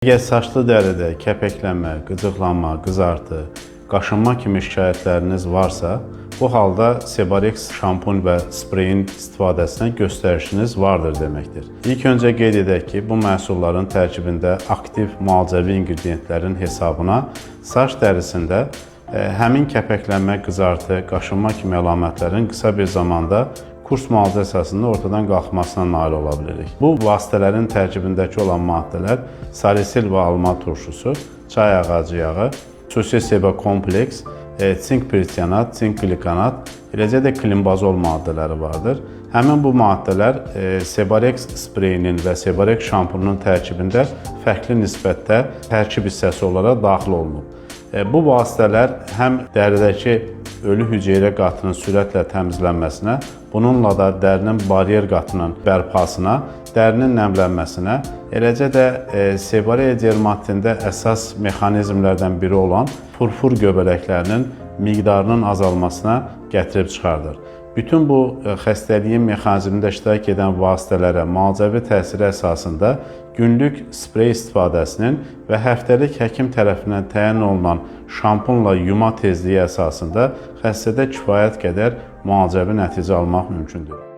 Əgər saçlı dəridə kəpəklənmə, qıcıqlanma, qızartı, qaşınma kimi şikayətləriniz varsa, bu halda Sebarex şampun və spreyin istifadəsinə göstərişiniz vardır deməkdir. İlk öncə qeyd edək ki, bu məhsulların tərkibində aktiv müalicəvi ingrediyentlərin hesabına saç dərisində həmin kəpəklənmə, qızartı, qaşınma kimi əlamətlərin qısa bir zamanda kurs müalicə əsasında ortadan qalxmasına nail ola bilirik. Bu vasitələrin tərkibindəki olan maddələr salisil və alma turşusu, çay ağacı yağı, xüsusi seba kompleks, sink piritiyanat, sink glikanat, eləcə də klimbazol maddələri vardır. Həmin bu maddələr Sebarex spreyinin və Sebarex şampununun tərkibində fərqli nisbətdə tərkib hissəsi olaraq daxil olunub. Bu vasitələr həm dəridəki ölü hüceyrə qatının sürətlə təmizlənməsinə, bununla da dərinin baryer qatının bərpasına, dərinin nəmlənməsinə, eləcə də seborreia dermatitində əsas mexanizmlərdən biri olan furfur göbələklərinin miqdarının azalmasına gətirib çıxardır. Bütün bu xəstəliyin mexanizmində iştirak edən vasitələrə müalicəvi təsiri əsasında günlük sprey istifadəsinin və həftəlik həkim tərəfindən təyin olunan şampunla yuma tezliyi əsasında xəstədə kifayət qədər müalicəvi nəticə almaq mümkündür.